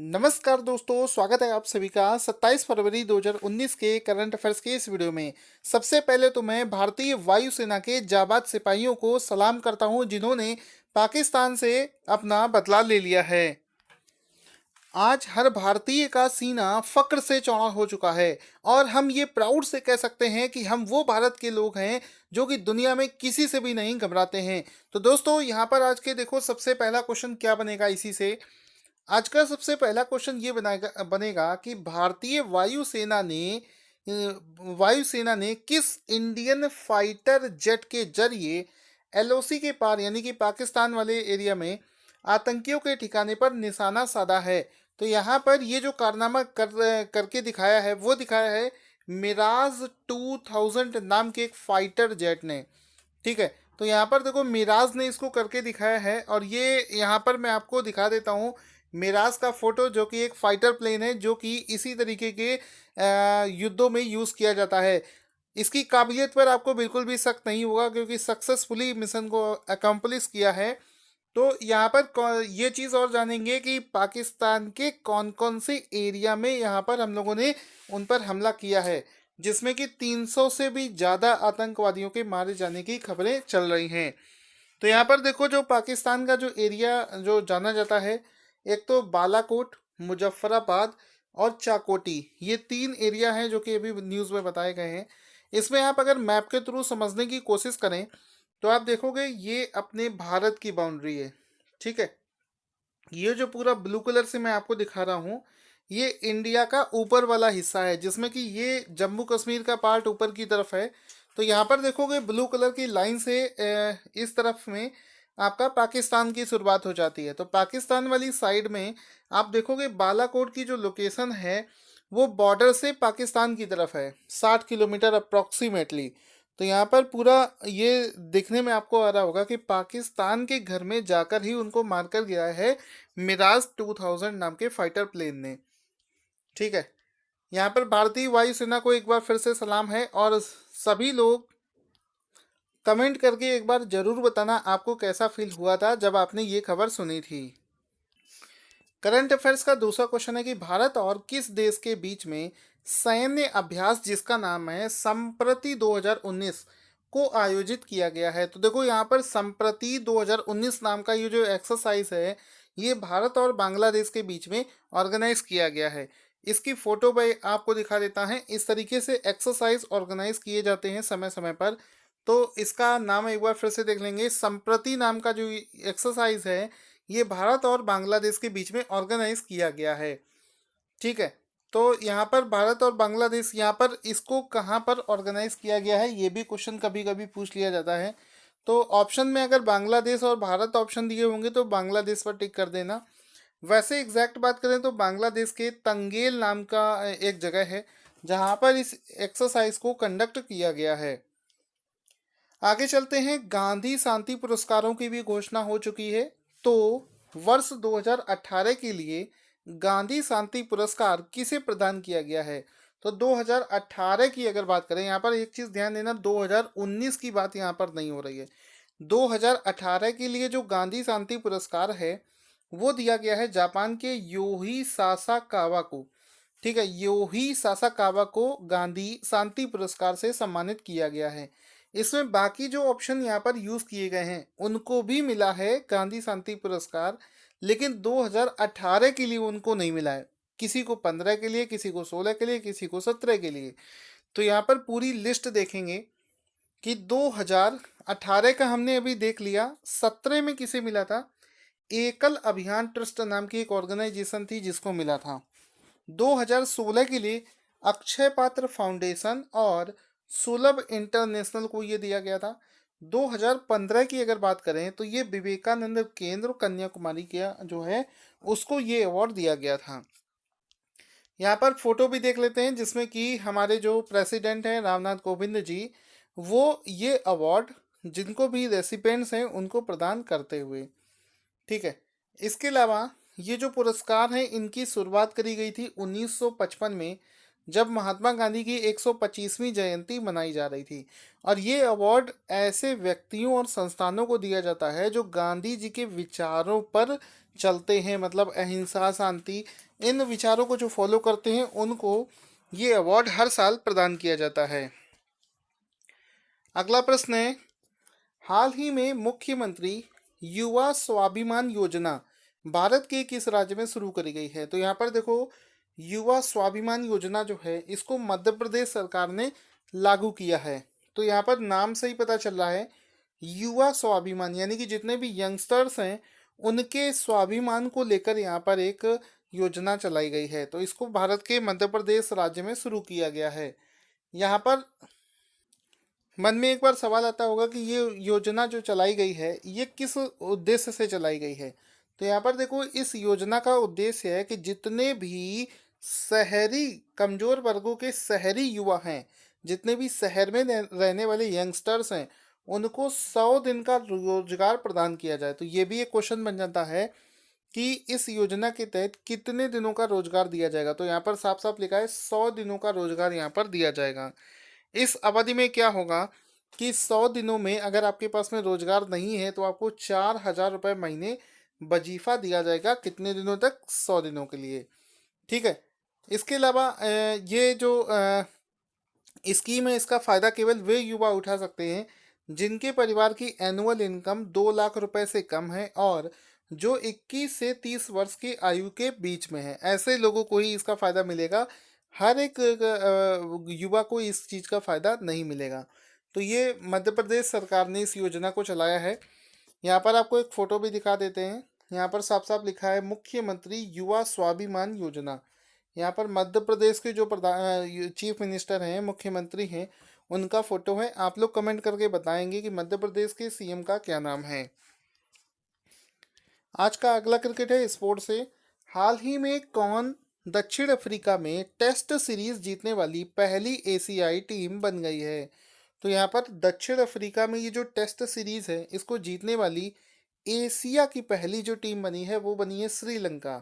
नमस्कार दोस्तों, स्वागत है आप सभी का 27 फरवरी 2019 के करंट अफेयर्स के इस वीडियो में। सबसे पहले तो मैं भारतीय वायुसेना के जाबाज सिपाहियों को सलाम करता हूं जिन्होंने पाकिस्तान से अपना बदला ले लिया है। आज हर भारतीय का सीना फक्र से चौड़ा हो चुका है और हम ये प्राउड से कह सकते हैं कि हम वो भारत के लोग हैं जो कि दुनिया में किसी से भी नहीं घबराते हैं। तो दोस्तों यहाँ पर आज के देखो सबसे पहला क्वेश्चन क्या बनेगा इसी से। आज का सबसे पहला क्वेश्चन ये बनेगा बनेगा कि भारतीय वायुसेना ने किस इंडियन फाइटर जेट के जरिए एलओसी के पार यानी कि पाकिस्तान वाले एरिया में आतंकियों के ठिकाने पर निशाना साधा है। तो यहाँ पर ये जो कारनामा करके दिखाया है वो दिखाया है मिराज 2000 नाम के एक फाइटर जेट ने। ठीक है, तो यहाँ पर देखो मिराज ने इसको करके दिखाया है और ये यहाँ पर मैं आपको दिखा देता हूँ मिराज का फोटो, जो कि एक फाइटर प्लेन है जो कि इसी तरीके के युद्धों में यूज़ किया जाता है। इसकी काबिलियत पर आपको बिल्कुल भी शक नहीं होगा क्योंकि सक्सेसफुली मिशन को अकम्प्लिश किया है। तो यहाँ पर ये चीज़ और जानेंगे कि पाकिस्तान के कौन कौन से एरिया में यहाँ पर हम लोगों ने उन पर हमला किया है, जिसमें कि 300 से भी ज़्यादा आतंकवादियों के मारे जाने की खबरें चल रही हैं। तो यहाँ पर देखो जो पाकिस्तान का जो एरिया जो जाना जाता है, एक तो बालाकोट, मुजफ्फराबाद और चाकोटी, ये तीन एरिया हैं जो कि अभी न्यूज़ में बताए गए हैं। इसमें आप अगर मैप के थ्रू समझने की कोशिश करें तो आप देखोगे ये अपने भारत की बाउंड्री है। ठीक है, ये जो पूरा ब्लू कलर से मैं आपको दिखा रहा हूँ ये इंडिया का ऊपर वाला हिस्सा है, जिसमें कि ये जम्मू कश्मीर का पार्ट ऊपर की तरफ है। तो यहाँ पर देखोगे ब्लू कलर की लाइन से इस तरफ में आपका पाकिस्तान की शुरुआत हो जाती है। तो पाकिस्तान वाली साइड में आप देखोगे बालाकोट की जो लोकेशन है वो बॉर्डर से पाकिस्तान की तरफ है 60 किलोमीटर अप्रॉक्सीमेटली। तो यहाँ पर पूरा ये दिखने में आपको आ रहा होगा कि पाकिस्तान के घर में जाकर ही उनको मारकर गया है मिराज 2000 नाम के फाइटर प्लेन ने। ठीक है, यहाँ पर भारतीय वायुसेना को एक बार फिर से सलाम है और सभी लोग कमेंट करके एक बार जरूर बताना आपको कैसा फील हुआ था जब आपने ये खबर सुनी थी। करंट अफेयर्स का दूसरा क्वेश्चन है कि भारत और किस देश के बीच में सैन्य अभ्यास जिसका नाम है संप्रति 2019 को आयोजित किया गया है। तो देखो यहाँ पर संप्रति 2019 नाम का ये जो एक्सरसाइज है ये भारत और बांग्लादेश के बीच में ऑर्गेनाइज किया गया है। इसकी फोटो मैं आपको दिखा देता है। इस तरीके से एक्सरसाइज ऑर्गेनाइज किए जाते हैं समय समय पर। तो इसका नाम एक बार फिर से देख लेंगे, संप्रति नाम का जो एक्सरसाइज है ये भारत और बांग्लादेश के बीच में ऑर्गेनाइज किया गया है। ठीक है, तो यहाँ पर भारत और बांग्लादेश, यहाँ पर इसको कहाँ पर ऑर्गेनाइज किया गया है ये भी क्वेश्चन कभी कभी पूछ लिया जाता है। तो ऑप्शन में अगर बांग्लादेश और भारत ऑप्शन दिए होंगे तो बांग्लादेश पर टिक कर देना। वैसे एग्जैक्ट बात करें तो बांग्लादेश के तंगेल नाम का एक जगह है जहाँ पर इस एक्सरसाइज को कंडक्ट किया गया है। आगे चलते हैं, गांधी शांति पुरस्कारों की भी घोषणा हो चुकी है। तो वर्ष 2018 के लिए गांधी शांति पुरस्कार किसे प्रदान किया गया है। तो 2018 की अगर बात करें, यहाँ पर एक चीज़ ध्यान देना, 2019 की बात यहाँ पर नहीं हो रही है। 2018 के लिए जो गांधी शांति पुरस्कार है वो दिया गया है जापान के योही सासाकावा को। ठीक है, योही सासाकावा को गांधी शांति पुरस्कार से सम्मानित किया गया है। इसमें बाकी जो ऑप्शन यहाँ पर यूज़ किए गए हैं उनको भी मिला है गांधी शांति पुरस्कार, लेकिन 2018 के लिए उनको नहीं मिला है। किसी को 15 के लिए, किसी को 16 के लिए, किसी को 17 के लिए। तो यहाँ पर पूरी लिस्ट देखेंगे कि 2018 का हमने अभी देख लिया, 17 में किसे मिला था, एकल अभियान ट्रस्ट नाम की एक ऑर्गेनाइजेशन थी जिसको मिला था। 2016 के लिए अक्षय पात्र फाउंडेशन और सुलभ इंटरनेशनल को ये दिया गया था। 2015 की अगर बात करें तो ये विवेकानंद केंद्र कन्याकुमारी का जो है उसको ये अवार्ड दिया गया था। यहाँ पर फोटो भी देख लेते हैं जिसमें कि हमारे जो प्रेसिडेंट हैं रामनाथ कोविंद जी, वो ये अवार्ड जिनको भी रेसिपेंट्स हैं उनको प्रदान करते हुए। ठीक है, इसके अलावा ये जो पुरस्कार हैं इनकी शुरुआत करी गई थी 1955 में, जब महात्मा गांधी की 125वीं जयंती मनाई जा रही थी। और ये अवार्ड ऐसे व्यक्तियों और संस्थानों को दिया जाता है जो गांधी जी के विचारों पर चलते हैं, मतलब अहिंसा, शांति, इन विचारों को जो फॉलो करते हैं उनको ये अवार्ड हर साल प्रदान किया जाता है। अगला प्रश्न है, हाल ही में मुख्यमंत्री युवा स्वाभिमान योजना भारत के किस राज्य में शुरू करी गई है? तो यहाँ पर देखो, युवा स्वाभिमान योजना जो है इसको मध्य प्रदेश सरकार ने लागू किया है। तो यहाँ पर नाम से ही पता चल रहा है, युवा स्वाभिमान यानी कि जितने भी यंगस्टर्स हैं उनके स्वाभिमान को लेकर यहाँ पर एक योजना चलाई गई है। तो इसको भारत के मध्य प्रदेश राज्य में शुरू किया गया है। यहाँ पर मन में एक बार सवाल आता होगा कि ये योजना जो चलाई गई है ये किस उद्देश्य से चलाई गई है? तो यहाँ पर देखो, इस योजना का उद्देश्य है कि जितने भी शहरी कमजोर वर्गों के शहरी युवा हैं, जितने भी शहर में रहने वाले यंगस्टर्स हैं, उनको 100 दिन का रोजगार प्रदान किया जाए। तो ये भी एक क्वेश्चन बन जाता है कि इस योजना के तहत कितने दिनों का रोजगार दिया जाएगा? तो यहाँ पर साफ साफ लिखा है 100 दिनों का रोजगार यहाँ पर दिया जाएगा। इस अवधि में क्या होगा कि 100 दिनों में अगर आपके पास में रोजगार नहीं है तो आपको 4,000 रुपये महीने वजीफा दिया जाएगा। कितने दिनों तक? 100 दिनों के लिए। ठीक है। इसके अलावा ये जो स्कीम है इसका फ़ायदा केवल वे युवा उठा सकते हैं जिनके परिवार की एनुअल इनकम 2 लाख रुपए से कम है और जो 21 से 30 वर्ष की आयु के बीच में है। ऐसे लोगों को ही इसका फ़ायदा मिलेगा। हर एक युवा को इस चीज़ का फ़ायदा नहीं मिलेगा। तो ये मध्य प्रदेश सरकार ने इस योजना को चलाया है। यहाँ पर आपको एक फ़ोटो भी दिखा देते हैं। यहाँ पर साफ साफ लिखा है मुख्यमंत्री युवा स्वाभिमान योजना। यहाँ पर मध्य प्रदेश के जो प्रधान चीफ मिनिस्टर हैं, मुख्यमंत्री हैं, उनका फोटो है। आप लोग कमेंट करके बताएंगे कि मध्य प्रदेश के सीएम का क्या नाम है। आज का अगला क्रिकेट है स्पोर्ट से। हाल ही में कौन दक्षिण अफ्रीका में टेस्ट सीरीज जीतने वाली पहली एशियाई टीम बन गई है? तो यहाँ पर दक्षिण अफ्रीका में ये जो टेस्ट सीरीज है इसको जीतने वाली एशिया की पहली जो टीम बनी है वो बनी है श्रीलंका।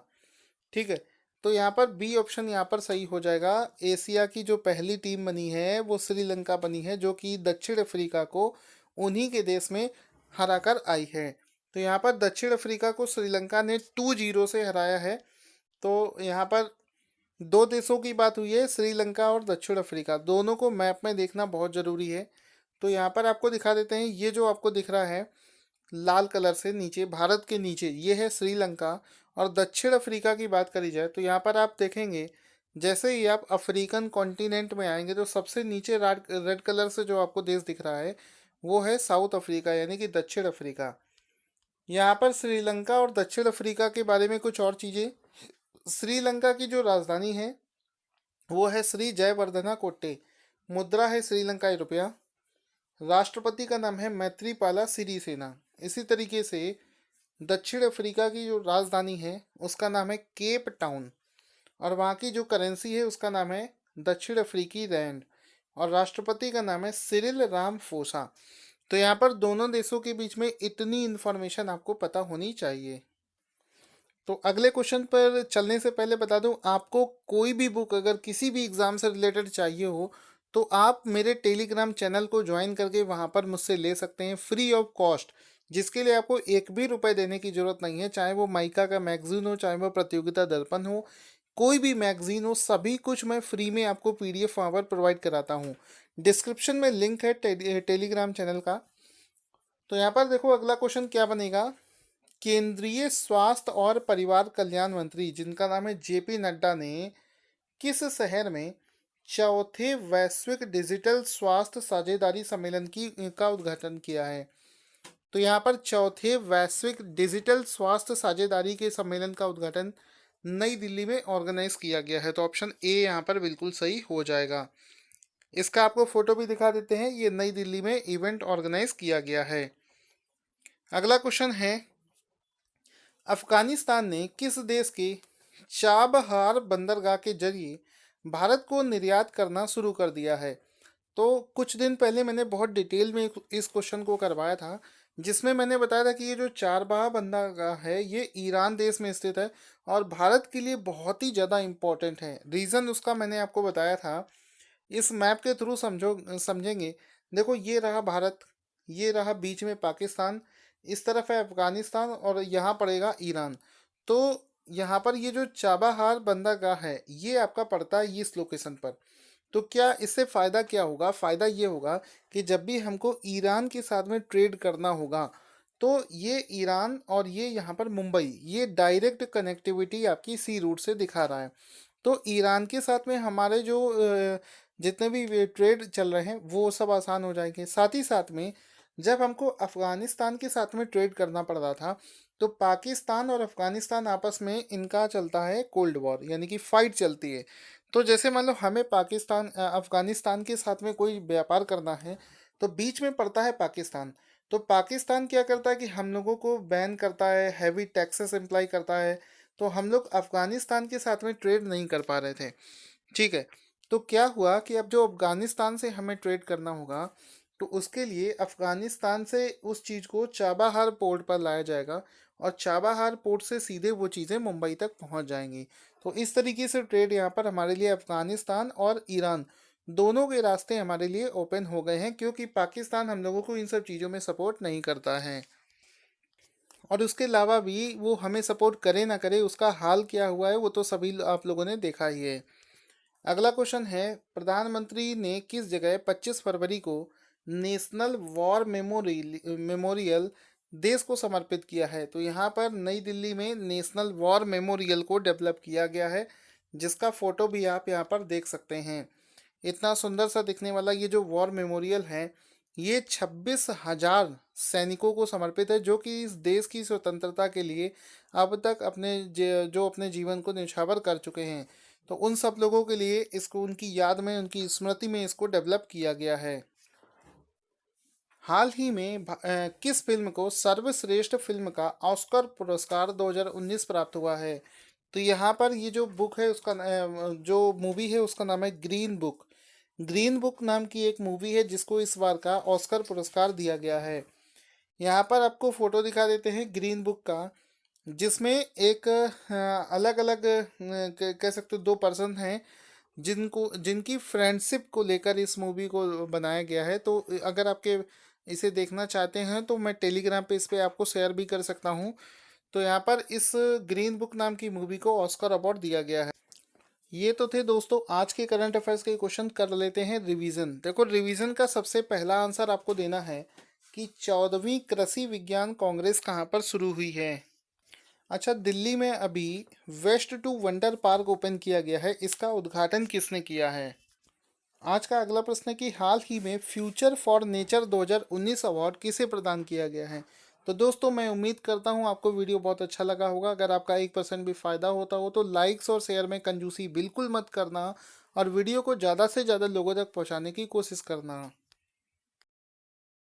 ठीक है। तो यहाँ पर बी ऑप्शन यहाँ पर सही हो जाएगा। एशिया की जो पहली टीम बनी है वो श्रीलंका बनी है, जो कि दक्षिण अफ्रीका को उन्हीं के देश में हरा कर आई है। तो यहाँ पर दक्षिण अफ्रीका को श्रीलंका ने 2-0 से हराया है। तो यहाँ पर दो देशों की बात हुई है, श्रीलंका और दक्षिण अफ्रीका। दोनों को मैप में देखना बहुत ज़रूरी है। तो यहाँ पर आपको दिखा देते हैं, ये जो आपको दिख रहा है लाल कलर से नीचे, भारत के नीचे, ये है श्रीलंका। और दक्षिण अफ्रीका की बात करी जाए तो यहाँ पर आप देखेंगे, जैसे ही आप अफ्रीकन कॉन्टिनेंट में आएंगे तो सबसे नीचे रेड कलर से जो आपको देश दिख रहा है वो है साउथ अफ्रीका यानी कि दक्षिण अफ्रीका। यहाँ पर श्रीलंका और दक्षिण अफ्रीका के बारे में कुछ और चीज़ें। श्रीलंका की जो राजधानी है वो है श्री जयवर्धना कोट्टे। मुद्रा है श्रीलंकाई रुपया। राष्ट्रपति का नाम है मैत्रीपाला सिरिसेना। इसी तरीके से दक्षिण अफ्रीका की जो राजधानी है उसका नाम है केप टाउन और वहाँ की जो करेंसी है उसका नाम है दक्षिण अफ्रीकी रैंड और राष्ट्रपति का नाम है सिरिल रामफोसा। तो यहाँ पर दोनों देशों के बीच में इतनी इन्फॉर्मेशन आपको पता होनी चाहिए। तो अगले क्वेश्चन पर चलने से पहले बता दूं, आपको कोई भी बुक अगर किसी भी एग्ज़ाम से रिलेटेड चाहिए हो तो आप मेरे टेलीग्राम चैनल को ज्वाइन करके वहाँ पर मुझसे ले सकते हैं फ्री ऑफ कॉस्ट, जिसके लिए आपको एक भी रुपए देने की ज़रूरत नहीं है। चाहे वो माइका का मैगजीन हो, चाहे वो प्रतियोगिता दर्पण हो, कोई भी मैगजीन हो, सभी कुछ मैं फ्री में आपको पीडीएफ वहाँ पर प्रोवाइड कराता हूँ। डिस्क्रिप्शन में लिंक है टेलीग्राम चैनल का। तो यहाँ पर देखो अगला क्वेश्चन क्या बनेगा। केंद्रीय स्वास्थ्य और परिवार कल्याण मंत्री जिनका नाम है जेपी नड्डा ने किस शहर में चौथे वैश्विक डिजिटल स्वास्थ्य साझेदारी सम्मेलन का उद्घाटन किया है? तो यहाँ पर चौथे वैश्विक डिजिटल स्वास्थ्य साझेदारी के सम्मेलन का उद्घाटन नई दिल्ली में ऑर्गेनाइज किया गया है। तो ऑप्शन ए यहाँ पर बिल्कुल सही हो जाएगा। इसका आपको फोटो भी दिखा देते हैं, ये नई दिल्ली में इवेंट ऑर्गेनाइज किया गया है। अगला क्वेश्चन है, अफगानिस्तान ने किस देश के चाबहार बंदरगाह के जरिए भारत को निर्यात करना शुरू कर दिया है? तो कुछ दिन पहले मैंने बहुत डिटेल में इस क्वेश्चन को करवाया था। जिसमें मैंने बताया था कि ये जो चाबहार बंदरगाह है ये ईरान देश में स्थित है और भारत के लिए बहुत ही ज़्यादा इम्पोर्टेंट है। रीज़न उसका मैंने आपको बताया था, इस मैप के थ्रू समझेंगे। देखो ये रहा भारत, ये रहा बीच में पाकिस्तान, इस तरफ है अफगानिस्तान और यहाँ पड़ेगा ईरान। तो यहाँ पर ये जो चाबहार बंदरगाह है ये आपका पड़ता है इस लोकेशन पर। तो क्या इससे फ़ायदा क्या होगा? फ़ायदा ये होगा कि जब भी हमको ईरान के साथ में ट्रेड करना होगा तो ये ईरान और ये यहाँ पर मुंबई ये डायरेक्ट कनेक्टिविटी आपकी सी रूट से दिखा रहा है। तो ईरान के साथ में हमारे जो जितने भी ट्रेड चल रहे हैं वो सब आसान हो जाएंगे। साथ ही साथ में जब हमको अफगानिस्तान के साथ में ट्रेड करना पड़ रहा था तो पाकिस्तान और अफगानिस्तान आपस में इनका चलता है कोल्ड वॉर, यानी कि फाइट चलती है। तो जैसे मान लो हमें अफगानिस्तान के साथ में कोई व्यापार करना है तो बीच में पड़ता है पाकिस्तान। तो पाकिस्तान क्या करता है कि हम लोगों को बैन करता है, हैवी टैक्सेस अप्लाई करता है। तो हम लोग अफगानिस्तान के साथ में ट्रेड नहीं कर पा रहे थे। ठीक है। तो क्या हुआ कि अब जो अफगानिस्तान से हमें ट्रेड करना होगा तो उसके लिए अफगानिस्तान से उस चीज़ को चाबहार पोर्ट पर लाया जाएगा और चाबहार पोर्ट से सीधे वो चीज़ें मुंबई तक पहुंच जाएंगी। तो इस तरीके से ट्रेड यहाँ पर हमारे लिए अफगानिस्तान और ईरान दोनों के रास्ते हमारे लिए ओपन हो गए हैं, क्योंकि पाकिस्तान हम लोगों को इन सब चीज़ों में सपोर्ट नहीं करता है। और उसके अलावा भी वो हमें सपोर्ट करे ना करे उसका हाल क्या हुआ है वो तो सभी आप लोगों ने देखा ही है। अगला क्वेश्चन है, प्रधानमंत्री ने किस जगह 25 फरवरी को नेशनल वॉर मेमोरियल देश को समर्पित किया है? तो यहाँ पर नई दिल्ली में नेशनल वॉर मेमोरियल को डेवलप किया गया है, जिसका फोटो भी आप यहाँ पर देख सकते हैं। इतना सुंदर सा दिखने वाला ये जो वॉर मेमोरियल है ये 26,000 सैनिकों को समर्पित है, जो कि इस देश की स्वतंत्रता के लिए अब तक जो अपने जीवन को न्यौछावर कर चुके हैं। तो उन सब लोगों के लिए इसको उनकी याद में, उनकी स्मृति में इसको डेवलप किया गया है। हाल ही में किस फिल्म को सर्वश्रेष्ठ फिल्म का ऑस्कर पुरस्कार 2019 प्राप्त हुआ है? तो यहाँ पर ये जो बुक है जो मूवी है उसका नाम है ग्रीन बुक। ग्रीन बुक नाम की एक मूवी है जिसको इस बार का ऑस्कर पुरस्कार दिया गया है। यहाँ पर आपको फोटो दिखा देते हैं ग्रीन बुक का, जिसमें एक अलग अलग कह सकते हो दो पर्सन हैं जिनकी फ्रेंडशिप को लेकर इस मूवी को बनाया गया है। तो अगर आपके इसे देखना चाहते हैं तो मैं टेलीग्राम पे इस पे आपको शेयर भी कर सकता हूँ। तो यहाँ पर इस ग्रीन बुक नाम की मूवी को ऑस्कर अवार्ड दिया गया है। ये तो थे दोस्तों आज के करंट अफेयर्स के क्वेश्चन। कर लेते हैं रिवीजन। देखो रिवीजन का सबसे पहला आंसर आपको देना है कि 14वीं कृषि विज्ञान कांग्रेस कहाँ पर शुरू हुई है? अच्छा, दिल्ली में अभी waste to wonder park open किया गया है, इसका उद्घाटन किसने किया है? आज का अगला प्रश्न है कि हाल ही में फ्यूचर फॉर नेचर 2019 अवार्ड किसे प्रदान किया गया है? तो दोस्तों मैं उम्मीद करता हूँ आपको वीडियो बहुत अच्छा लगा होगा। अगर आपका 1% भी फ़ायदा होता हो तो लाइक्स और शेयर में कंजूसी बिल्कुल मत करना और वीडियो को ज़्यादा से ज़्यादा लोगों तक पहुँचाने की कोशिश करना।